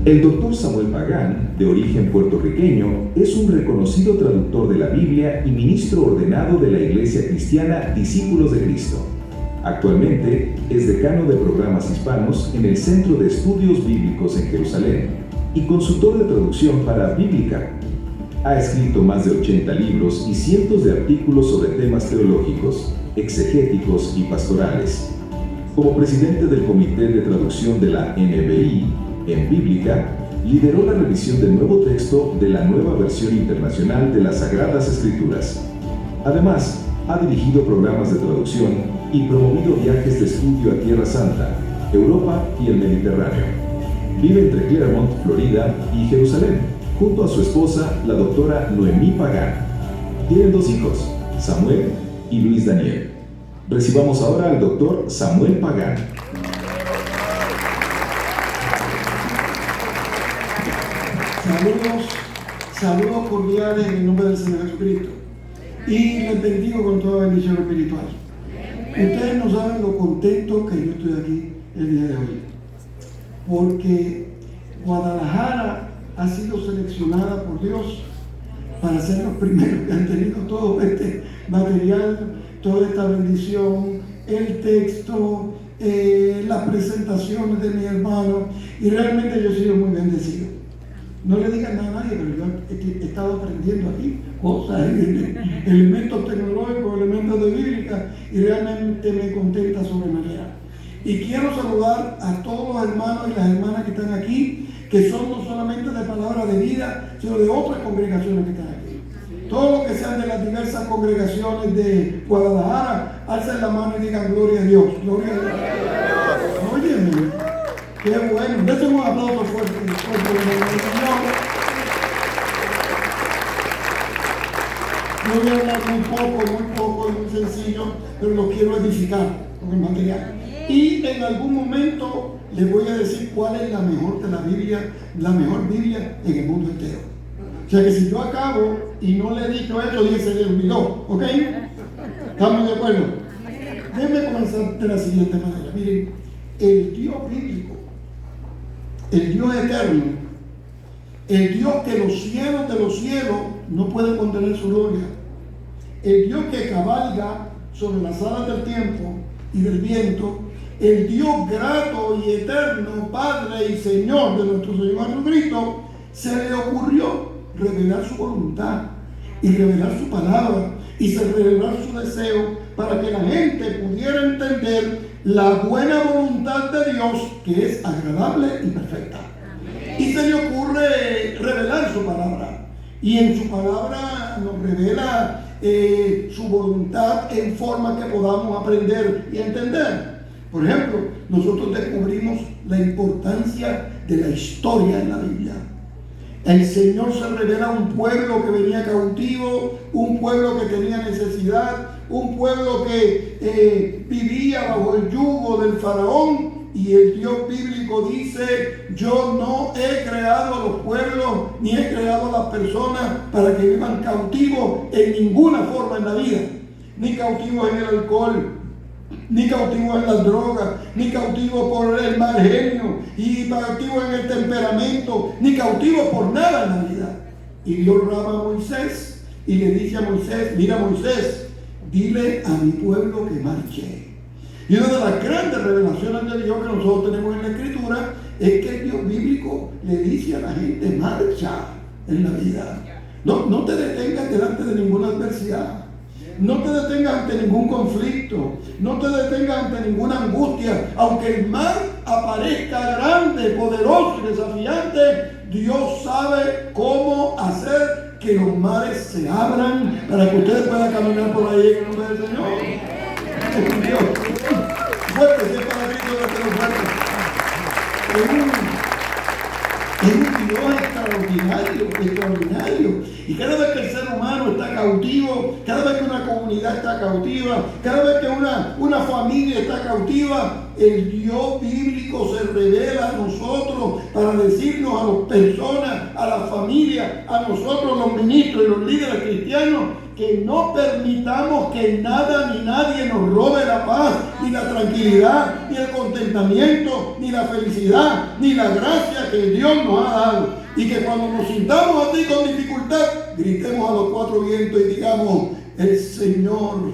El Dr. Samuel Pagán, de origen puertorriqueño, es un reconocido traductor de la Biblia y ministro ordenado de la Iglesia Cristiana Discípulos de Cristo. Actualmente es decano de programas hispanos en el Centro de Estudios Bíblicos en Jerusalén y consultor de traducción para Bíblica. Ha escrito más de 80 libros y cientos de artículos sobre temas teológicos, exegéticos y pastorales. Como presidente del Comité de Traducción de la NBI, en Bíblica, lideró la revisión del nuevo texto de la nueva versión internacional de las Sagradas Escrituras. Además, ha dirigido programas de traducción y promovido viajes de estudio a Tierra Santa, Europa y el Mediterráneo. Vive entre Claremont, Florida y Jerusalén, junto a su esposa, la doctora Noemí Pagán. Tienen 2 hijos, Samuel y Luis Daniel. Recibamos ahora al doctor Samuel Pagán. Saludos cordiales en el nombre del Señor Jesucristo. Y les bendigo con toda bendición espiritual. Ustedes no saben lo contento que yo estoy aquí el día de hoy. Porque Guadalajara ha sido seleccionada por Dios para ser los primeros que han tenido todo este material, toda esta bendición, el texto, las presentaciones de mi hermano. Y realmente yo he sido muy bendecido. No le digan nada a nadie, pero yo he estado aprendiendo aquí cosas, elementos tecnológicos, elementos de Bíblica, y realmente me contenta sobremanera. Y quiero saludar a todos los hermanos y las hermanas que están aquí, que son no solamente de Palabra de Vida, sino de otras congregaciones que están aquí. Todos los que sean de las diversas congregaciones de Guadalajara, alcen la mano y digan gloria a Dios. Gloria a Dios. Óyeme, qué bueno. Dense un aplauso fuerte. Yo voy a hablar muy poco, es muy sencillo, pero lo quiero edificar con el material. Y en algún momento les voy a decir cuál es la mejor de la Biblia, la mejor Biblia en el mundo entero. O sea que si yo acabo y no le he dicho eso, dije se le olvidó, ¿ok? ¿Estamos de acuerdo? Déjenme comenzar de la siguiente manera. Miren, el Dios bíblico, el Dios eterno, el Dios que los cielos de los cielos no pueden contener su gloria, el Dios que cabalga sobre las alas del tiempo y del viento, el Dios grato y eterno, Padre y Señor de nuestro Señor Jesucristo, se le ocurrió revelar su voluntad y revelar su palabra y revelar su deseo para que la gente pudiera entender la buena voluntad de Dios, que es agradable y perfecta. Y se le ocurre revelar su palabra. Y en su palabra nos revela su voluntad en forma que podamos aprender y entender. Por ejemplo, nosotros descubrimos la importancia de la historia en la Biblia. El Señor se revela a un pueblo que venía cautivo, un pueblo que tenía necesidad, un pueblo que vivía bajo el yugo del faraón. Y el Dios bíblico dice: yo no he creado a los pueblos ni he creado a las personas para que vivan cautivos en ninguna forma en la vida, ni cautivos en el alcohol, ni cautivos en las drogas, ni cautivos por el mal genio, y cautivos en el temperamento, ni cautivos por nada en la vida. Y Dios llama a Moisés y le dice a Moisés: mira Moisés, dile a mi pueblo que marche. Y una de las grandes revelaciones de Dios que nosotros tenemos en la Escritura es que el Dios bíblico le dice a la gente: marcha en la vida. No te detengas delante de ninguna adversidad. No te detengas ante ningún conflicto. No te detengas ante ninguna angustia. Aunque el mar aparezca grande, poderoso y desafiante, Dios sabe cómo hacer que los mares se abran para que ustedes puedan caminar por ahí en el nombre del Señor. Es un Dios fuerte, si es para Cristo de que nos fuerte. Es un Dios extraordinario. Y cada vez que el ser humano está cautivo, cada vez que una comunidad está cautiva, cada vez que una familia está cautiva, el Dios bíblico se revela a nosotros para decirnos, a las personas, a la familia, a nosotros los ministros y los líderes cristianos, que no permitamos que nada ni nadie nos robe la paz, ni la tranquilidad, ni el contentamiento, ni la felicidad, ni la gracia que Dios nos ha dado. Y que cuando nos sintamos así con dificultad, gritemos a los cuatro vientos y digamos: el Señor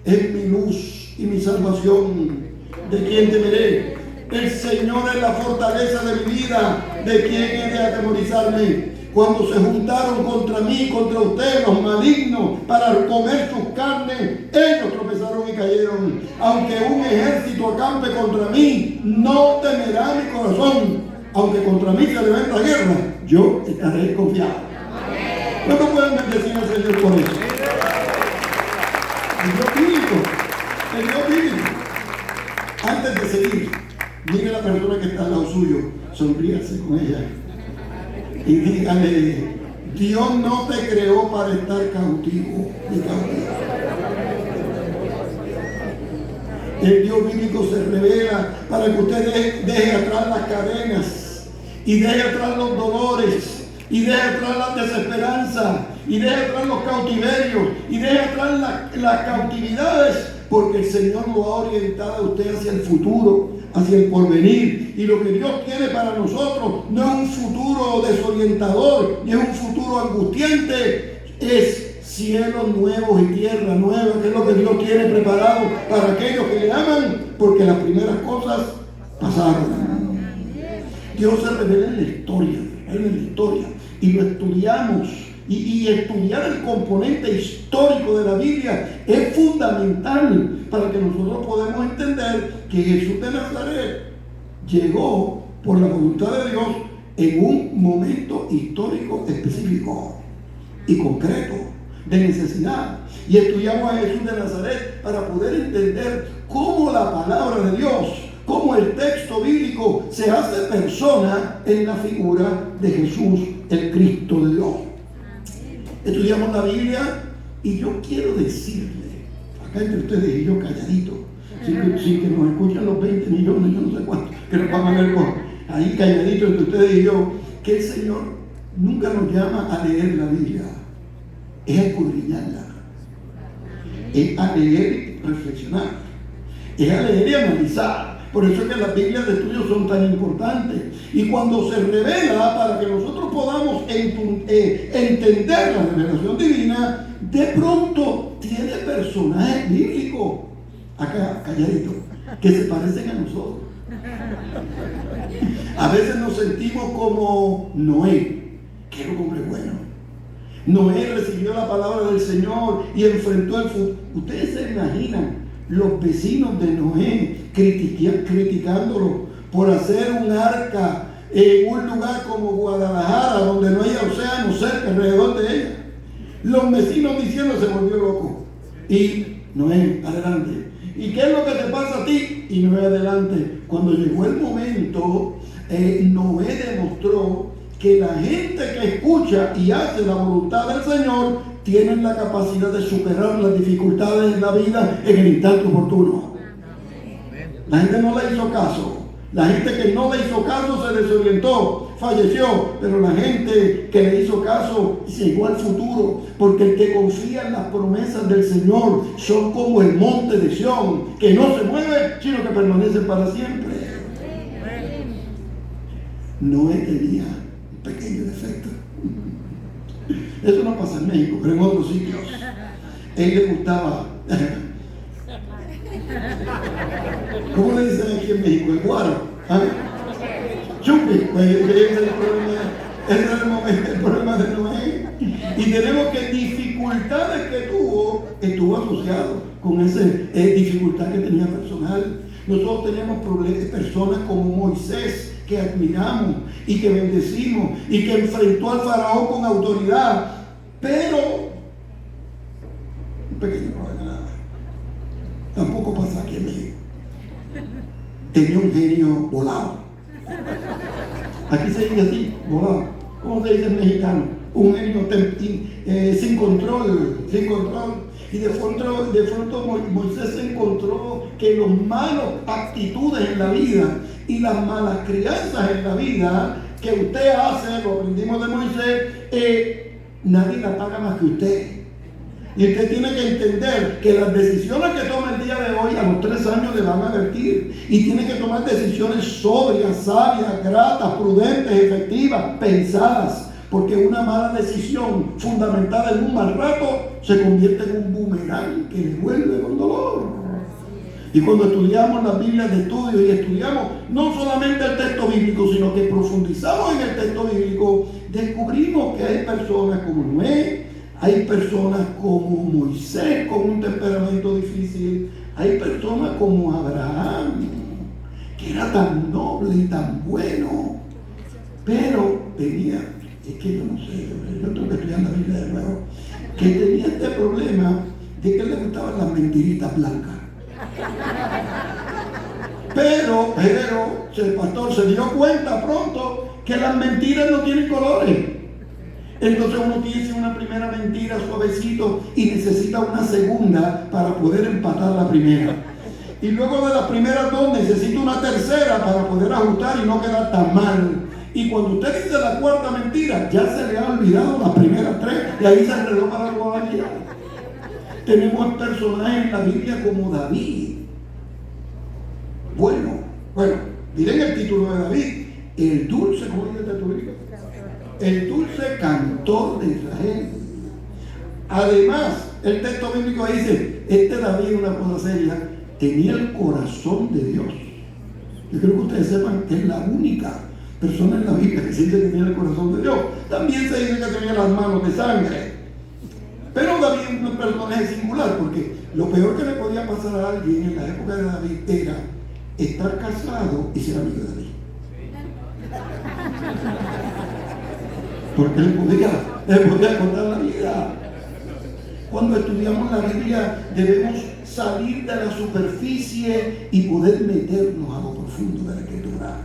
es mi luz y mi salvación. ¿De quién temeré? El Señor es la fortaleza de mi vida. ¿De quién he de atemorizarme? Cuando se juntaron contra mí, contra ustedes, los malignos, para comer sus carnes, ellos tropezaron y cayeron. Aunque un ejército acampe contra mí, no temerá mi corazón. Aunque contra mí se levanta guerra, yo estaré confiado. ¿Cuánto pueden bendecir al Señor por eso? El Dios bíblico. El Dios bíblico. Antes de seguir, mire a la persona que está al lado suyo, sonríase con ella y dígale: Dios no te creó para estar cautivo ni cautivo. El Dios bíblico se revela para que usted deje atrás las cadenas y deje atrás los dolores y deje atrás la desesperanza y deje atrás los cautiverios y deje atrás las cautividades, porque el Señor lo ha orientado a usted hacia el futuro, hacia el porvenir. Y lo que Dios tiene para nosotros no es un futuro desorientador, ni es un futuro angustiante, es cielos nuevos y tierra nueva, que es lo que Dios tiene preparado para aquellos que le aman, porque las primeras cosas pasaron. Dios se revela en la historia, y lo estudiamos. Y estudiar el componente histórico de la Biblia es fundamental para que nosotros podamos entender que Jesús de Nazaret llegó por la voluntad de Dios en un momento histórico específico y concreto de necesidad. Y estudiamos a Jesús de Nazaret para poder entender cómo la palabra de Dios, cómo el texto bíblico se hace persona en la figura de Jesús, el Cristo de Dios. Estudiamos la Biblia y yo quiero decirle, acá entre ustedes y yo calladito, sin que nos escuchen los 20 millones, yo no sé cuántos, que nos van a ver ahí calladito entre ustedes y yo, que el Señor nunca nos llama a leer la Biblia, es a escudriñarla, es a leer y reflexionar, es a leer y analizar. Por eso es que las Biblias de estudio son tan importantes. Y cuando se revela, para que nosotros podamos entender la revelación divina, de pronto tiene personajes bíblicos, acá calladito, que se parecen a nosotros. A veces nos sentimos como Noé, que era un hombre bueno. Noé recibió la palabra del Señor y enfrentó el futuro. Ustedes se imaginan los vecinos de Noé criticándolo por hacer un arca en un lugar como Guadalajara, donde no hay océano cerca alrededor de ella. Los vecinos diciendo: se volvió loco. Y Noé, adelante. ¿Y qué es lo que te pasa a ti? Y Noé, adelante. Cuando llegó el momento, Noé demostró que la gente que escucha y hace la voluntad del Señor tienen la capacidad de superar las dificultades en la vida en el instante oportuno. La gente no le hizo caso. La gente que no le hizo caso se desorientó, falleció. Pero la gente que le hizo caso llegó al futuro. Porque el que confía en las promesas del Señor son como el monte de Sión, que no se mueve, sino que permanece para siempre. Noé tenía un pequeño defecto. Eso no pasa en México, pero en otros sitios. Él le gustaba. ¿Cómo le dicen aquí en México? El guaro. ¿Ah? Chupi. Ese es el problema de Noé. Y tenemos que dificultades que estuvo asociado con esa dificultad que tenía personal. Nosotros tenemos personas como Moisés, que admiramos y que bendecimos y que enfrentó al faraón con autoridad, pero un pequeño problema nada. Tampoco pasa aquí en México. Tenía un genio volado. Aquí se dice así, volado. ¿Cómo se dice en mexicano? Un genio sin control. Y de pronto Moisés encontró que las malas actitudes en la vida y las malas crianzas en la vida que usted hace, lo aprendimos de Moisés, nadie la paga más que usted. Y usted tiene que entender que las decisiones que toma el día de hoy a los 3 años le van a vertir. Y tiene que tomar decisiones sobrias, sabias, gratas, prudentes, efectivas, pensadas. Porque una mala decisión fundamentada en un mal rato se convierte en un boomerang que le vuelve con dolor. Y cuando estudiamos las Biblias de estudio y estudiamos no solamente el texto bíblico, sino que profundizamos en el texto bíblico, descubrimos que hay personas como Noé, hay personas como Moisés con un temperamento difícil, hay personas como Abraham, que era tan noble y tan bueno, pero tenía, es que yo no sé, yo tengo que estudiar la Biblia de nuevo, que tenía este problema de que le gustaban las mentiritas blancas. Pero el pastor se dio cuenta pronto que las mentiras no tienen colores. Entonces uno dice una primera mentira suavecito y necesita una segunda para poder empatar la primera. Y luego de las primeras 2 necesita una tercera para poder ajustar y no quedar tan mal. Y cuando usted dice la cuarta mentira, ya se le ha olvidado las primeras 3 y ahí se enredó para algo allá. Tenemos personajes en la Biblia como David. Bueno, miren el título de David, el dulce, ¿cómo dice el texto bíblico? El dulce cantor de Israel. Además, el texto bíblico dice, David, una cosa seria, tenía el corazón de Dios. Yo creo que ustedes sepan que es la única persona en la Biblia que se dice que tenía el corazón de Dios. También se dice que tenía las manos de sangre. Pero David es un personaje singular, porque lo peor que le podía pasar a alguien en la época de David era estar casado y ser amigo de David. Porque le podía contar la vida. Cuando estudiamos la Biblia debemos salir de la superficie y poder meternos a lo profundo de la Escritura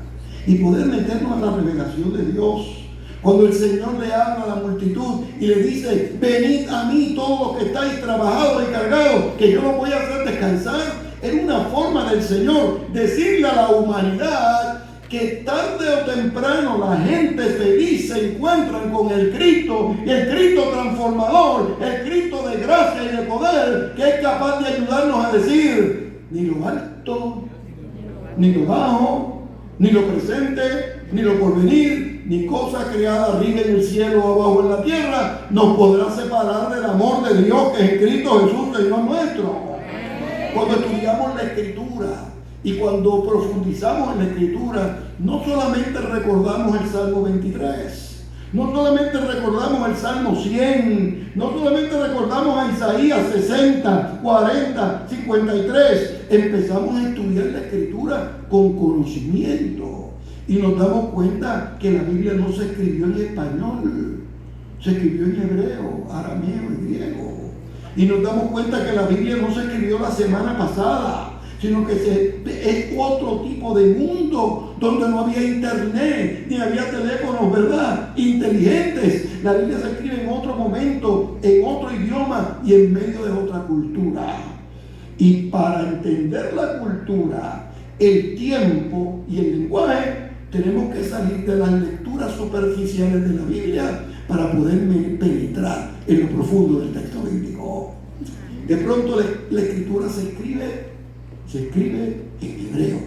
y poder meternos a la revelación de Dios. Cuando el Señor le habla a la multitud y le dice, venid a mí todos los que estáis trabajados y cargados, que yo los voy a hacer descansar, es una forma del Señor decirle a la humanidad que tarde o temprano la gente feliz se encuentran con el Cristo, y el Cristo transformador, el Cristo de gracia y de poder, que es capaz de ayudarnos a decir, ni lo alto, ni lo bajo, ni lo presente, ni lo porvenir, ni cosa creada arriba en el cielo o abajo en la tierra, nos podrá separar del amor de Dios que es en Cristo Jesús, Señor nuestro. Cuando estudiamos la Escritura y cuando profundizamos en la Escritura, no solamente recordamos el Salmo 23, no solamente recordamos el Salmo 100, no solamente recordamos a Isaías 60, 40, 53, empezamos a estudiar la Escritura con conocimiento. Y nos damos cuenta que la Biblia no se escribió en español, se escribió en hebreo, arameo y griego. Y nos damos cuenta que la Biblia no se escribió la semana pasada, sino que es otro tipo de mundo donde no había internet, ni había teléfonos, ¿verdad?, inteligentes. La Biblia se escribe en otro momento, en otro idioma y en medio de otra cultura. Y para entender la cultura, el tiempo y el lenguaje, tenemos que salir de las lecturas superficiales de la Biblia para poder penetrar en lo profundo del texto bíblico. De pronto la Escritura se escribe en hebreo.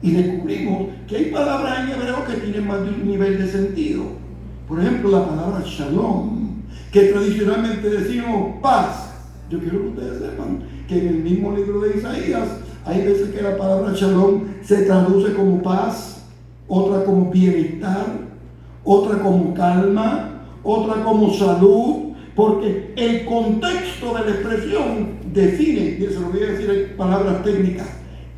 Y descubrimos que hay palabras en hebreo que tienen más de un nivel de sentido. Por ejemplo, la palabra shalom, que tradicionalmente decimos paz. Yo quiero que ustedes sepan que en el mismo libro de Isaías hay veces que la palabra shalom se traduce como paz, otra como bienestar, otra como calma, otra como salud, porque el contexto de la expresión define, y se lo voy a decir en palabras técnicas,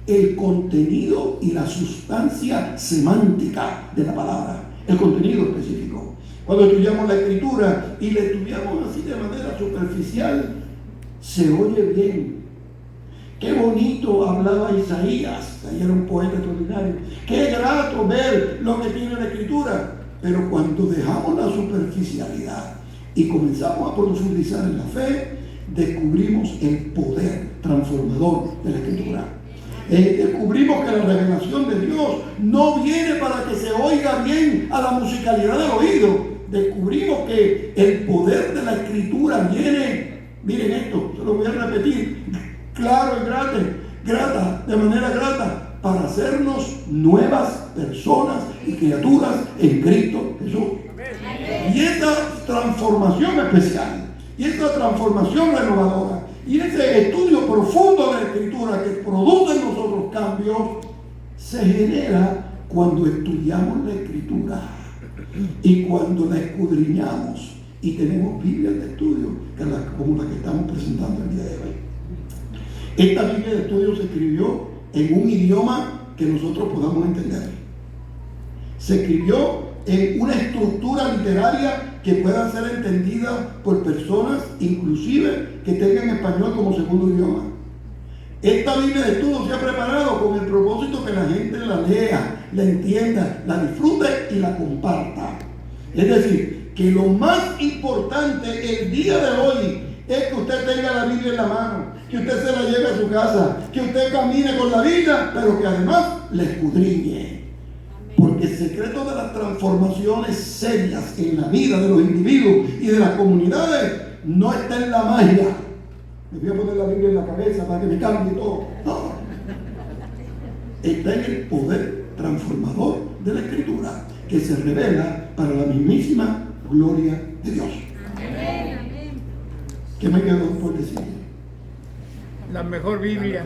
el contenido y la sustancia semántica de la palabra, el contenido específico. Cuando estudiamos la Escritura y la estudiamos así de manera superficial, se oye bien. Qué bonito hablaba Isaías, ahí era un poeta extraordinario. Qué grato ver lo que tiene la Escritura. Pero cuando dejamos la superficialidad y comenzamos a profundizar en la fe, descubrimos el poder transformador de la Escritura. Descubrimos que la revelación de Dios no viene para que se oiga bien a la musicalidad del oído. Descubrimos que el poder de la Escritura viene Miren esto, se lo voy a repetir, claro y de manera grata, para hacernos nuevas personas y criaturas en Cristo Jesús. Y esta transformación especial, y esta transformación renovadora, y ese estudio profundo de la Escritura que produce en nosotros cambios, se genera cuando estudiamos la Escritura y cuando la escudriñamos y tenemos Biblias de estudio como la que estamos presentando el día de hoy. Esta Biblia de estudio se escribió en un idioma que nosotros podamos entender. Se escribió en una estructura literaria que pueda ser entendida por personas inclusive que tengan español como segundo idioma. Esta Biblia de estudio se ha preparado con el propósito que la gente la lea, la entienda, la disfrute y la comparta. Es decir, que lo más importante el día de hoy es que usted tenga la Biblia en la mano, que usted se la lleve a su casa, que usted camine con la Biblia, pero que además la escudriñe. Porque el secreto de las transformaciones serias en la vida de los individuos y de las comunidades no está en la magia. Me voy a poner la Biblia en la cabeza para que me cambie todo. No. Está en el poder transformador de la Escritura, que se revela para la mismísima gloria de Dios. Amén. ¿Qué me quedó por decir? La mejor Biblia.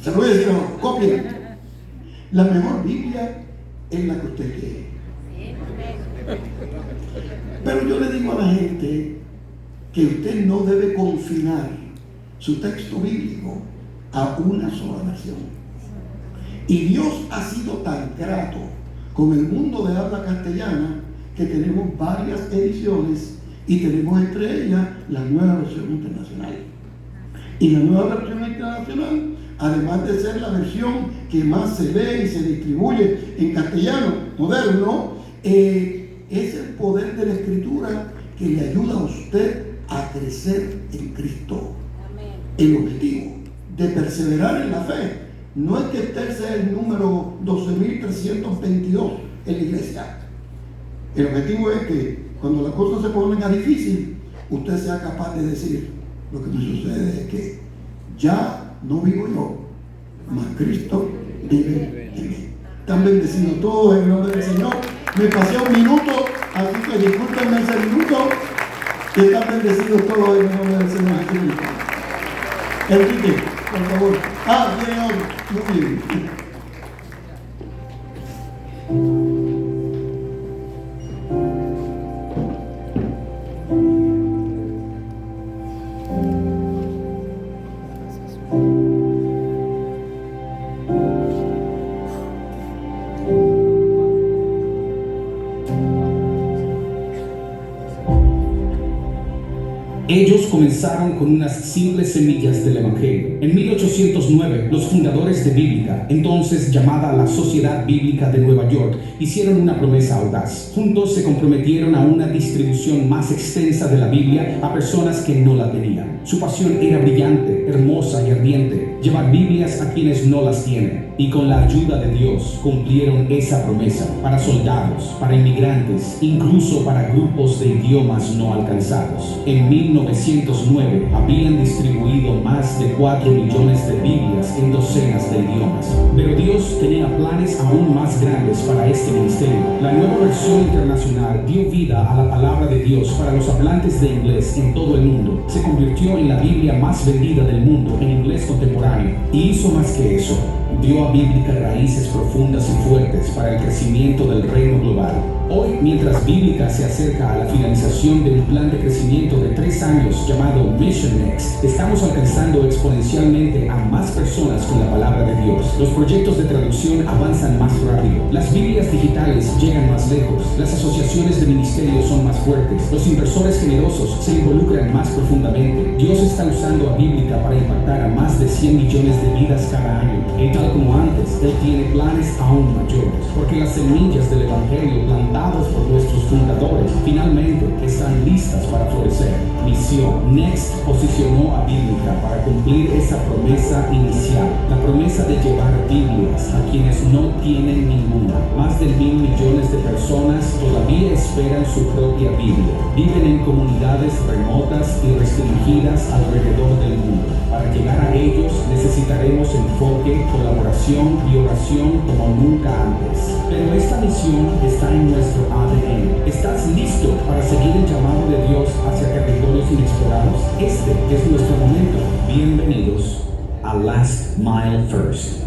Se lo voy a decir ahora, copien. La mejor Biblia es la que usted lee. Pero yo le digo a la gente que usted no debe confinar su texto bíblico a una sola nación. Y Dios ha sido tan grato con el mundo de habla castellana que tenemos varias ediciones y tenemos entre ellas la nueva versión internacional. Y la nueva versión internacional, además de ser la versión que más se lee y se distribuye en castellano moderno, es el poder de la Escritura que le ayuda a usted a crecer en Cristo. Amén. El objetivo de perseverar en la fe no es que usted sea el número 12.322 en la iglesia. El objetivo es que cuando las cosas se ponen difíciles, usted sea capaz de decir: lo que me sucede es que ya no vivo yo, mas Cristo vive en mí. Están bendecidos todos en el nombre del Señor. Me pasé un minuto, así que discúlpenme ese minuto. Que están bendecidos todos en el nombre del Señor Jesucristo. Enrique, por favor. Viene otro. Muy bien. Ellos comenzaron con unas simples semillas del Evangelio. En 1809, los fundadores de Bíblica, entonces llamada la Sociedad Bíblica de Nueva York, hicieron una promesa audaz. Juntos se comprometieron a una distribución más extensa de la Biblia a personas que no la tenían. Su pasión era brillante, hermosa y ardiente: llevar Biblias a quienes no las tienen. Y con la ayuda de Dios cumplieron esa promesa para soldados, para inmigrantes, incluso para grupos de idiomas no alcanzados. En 1909 habían distribuido más de 4 millones de Biblias en docenas de idiomas. Pero Dios tenía planes aún más grandes para este ministerio. La nueva versión internacional dio vida a la palabra de Dios para los hablantes de inglés en todo el mundo. Se convirtió en la Biblia más vendida del mundo en inglés contemporáneo. Y hizo más que eso: dio a Bíblica raíces profundas y fuertes para el crecimiento del reino global. Hoy, mientras Bíblica se acerca a la finalización de un plan de crecimiento de 3 años llamado Mission Next, estamos alcanzando exponencialmente a más personas con la palabra de Dios. Los proyectos de traducción avanzan más rápido, las Biblias digitales llegan más lejos, las asociaciones de ministerios son más fuertes, los inversores generosos se involucran más profundamente. Dios está usando a Bíblica para impactar a más de 100 millones de vidas cada año. Y tal como antes, Él tiene planes aún mayores, porque las semillas del Evangelio plantadas por nuestros fundadores finalmente están listas para florecer. Misión Next posicionó a Bíblica para cumplir esa promesa inicial, la promesa de llevar Biblias a quienes no tienen ninguna. Más de 1,000 millones de personas todavía todavía esperan su propia Biblia. Viven en comunidades remotas y restringidas alrededor del mundo. Para llegar a ellos necesitaremos enfoque, colaboración y oración como nunca antes. Pero esta misión está en nuestro ADN. ¿Estás listo para seguir el llamado de Dios hacia territorios inexplorados? Este es nuestro momento. Bienvenidos a Last Mile First.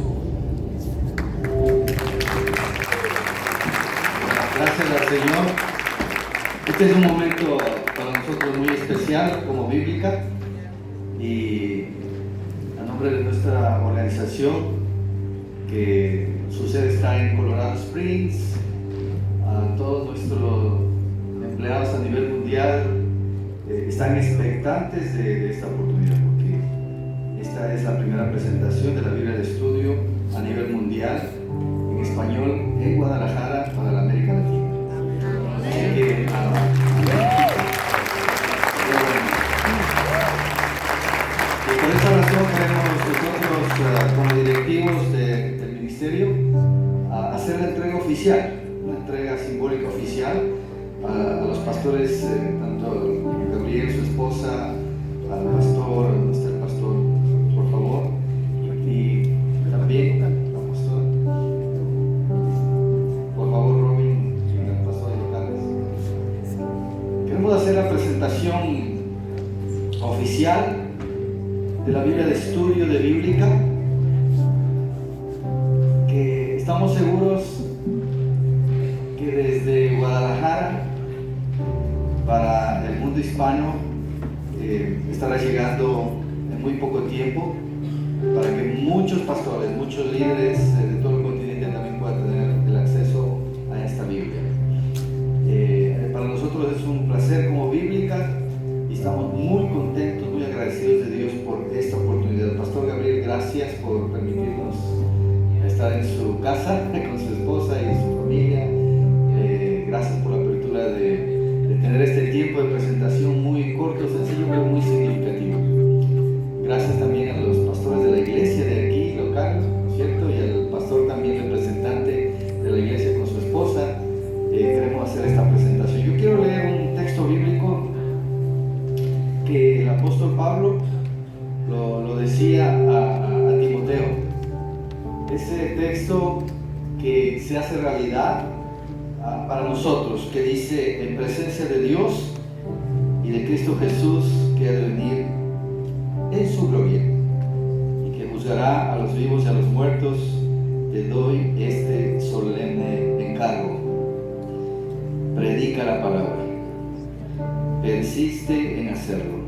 Gracias al Señor. Este es un momento para nosotros muy especial como Bíblica, y a nombre de nuestra organización, que su sede está en Colorado Springs, a todos nuestros empleados a nivel mundial, están expectantes de esta oportunidad, porque esta es la primera presentación de la Biblia de Estudio a nivel mundial en español en Guadalajara para la América Latina. Así que, y por esa razón queremos nosotros, como directivos del ministerio, hacer la entrega oficial, una entrega simbólica oficial a los pastores, tanto Gabriel, su esposa, al pastor, nuestro pastor, por favor, y también al pastor, por favor, Robin, el pastor locales. Queremos hacer la presentación oficial de la Biblia de Estudio de Bíblica, que estamos seguros que desde Guadalajara para el mundo hispano estará llegando en muy poco tiempo, para que muchos pastores, muchos líderes de todo el continente también puedan tener el acceso a esta Biblia. Para nosotros es un placer como Bíblica y estamos muy contentos, muy agradecidos de Dios por esta oportunidad. Pastor Gabriel, gracias por permitirnos estar en su casa con su esposa y su familia. Gracias por la apertura de tener este tiempo de presentación muy corto, sencillo, pero muy significativo. Gracias también a los pastores de la iglesia de aquí, local, ¿no es cierto? Y al pastor también representante de la iglesia con su esposa. Queremos hacer esta presentación. Yo quiero leer un texto bíblico que el apóstol Pablo lo decía a Timoteo. Ese texto que se hace realidad para nosotros, que dice: en presencia de Dios y de Cristo Jesús, que ha de venir en su gloria y que juzgará a los vivos y a los muertos, te doy este solemne encargo: predica la palabra, persiste en hacerlo,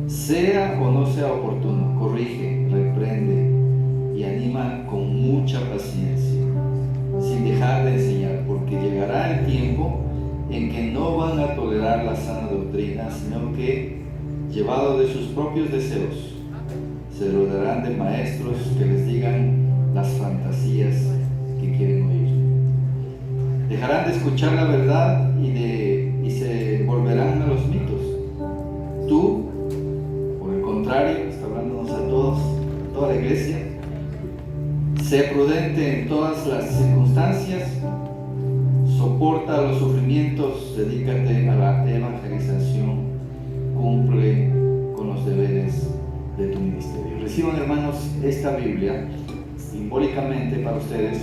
sea o no sea oportuno, corrige, reprende y anima con mucha paciencia, sin dejar de enseñar, porque llegará el tiempo en que no van a tolerar la sana doctrina, sino que, llevados de sus propios deseos, se rodearán de maestros que les digan las fantasías que quieren oír. Dejarán de escuchar la verdad y se volverán a los mitos. Tú, por el contrario, está hablándonos a todos, a toda la iglesia: sé prudente en todas las circunstancias, soporta los sufrimientos, dedícate a la evangelización, cumple con los deberes de tu ministerio. Reciban, hermanos, esta Biblia simbólicamente para ustedes,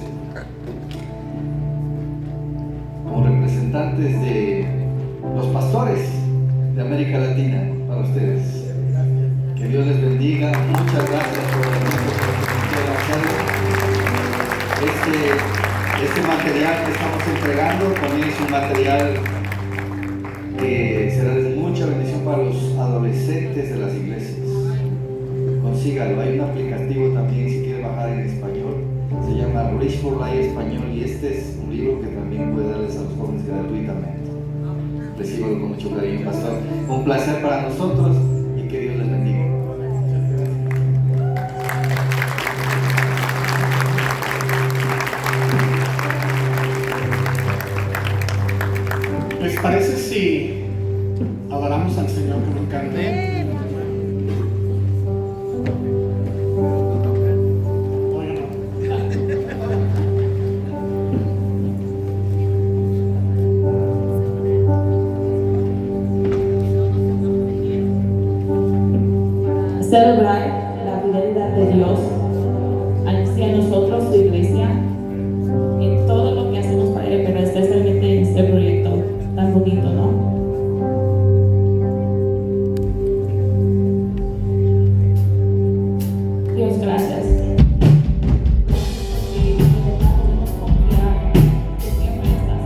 como representantes de los pastores de América Latina, para ustedes. Que Dios les bendiga. Muchas gracias por este material que estamos entregando. También es un material que será de mucha bendición para los adolescentes de las iglesias. Consígalo. Hay un aplicativo también, si quiere bajar en español, se llama Reach for Life Español, y este es un libro que también puede darles a los jóvenes gratuitamente. Recíbalo con mucho cariño, pastor. Un placer para nosotros y que Dios les bendiga. ¿Les parece si adoramos al Señor con un canto? celebrar la fidelidad de Dios hacia nosotros, su iglesia, en todo lo que hacemos para Él, pero especialmente en este proyecto tan bonito, ¿no? Dios, gracias. Y de verdad podemos confiar que siempre estás.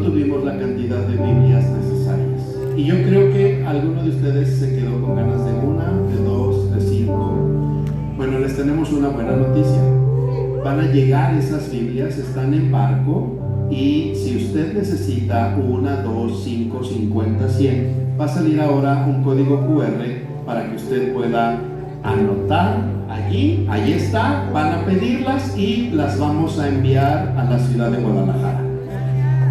tuvimos la cantidad de Biblias necesarias. Y yo creo que alguno de ustedes se quedó con ganas de una, de dos, de 5. Bueno, les tenemos una buena noticia. Van a llegar esas Biblias, están en barco, y si usted necesita 1, 2, 5, 50, 100, va a salir ahora un código QR para que usted pueda anotar allí. Ahí está, van a pedirlas y las vamos a enviar a la ciudad de Guadalajara.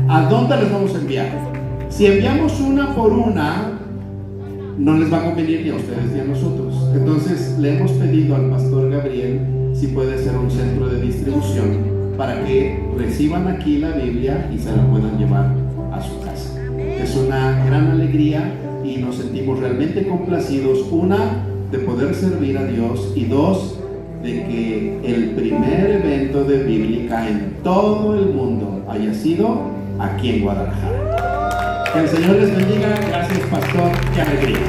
¿A dónde les vamos a enviar? Si enviamos una por una, no les va a convenir ni a ustedes ni a nosotros. Entonces le hemos pedido al pastor Gabriel si puede ser un centro de distribución para que reciban aquí la Biblia y se la puedan llevar a su casa. Es una gran alegría y nos sentimos realmente complacidos, una, de poder servir a Dios, y dos, de que el primer evento de Bíblica en todo el mundo haya sido aquí en Guadalajara. Que el Señor les bendiga. Gracias, pastor. Qué alegría.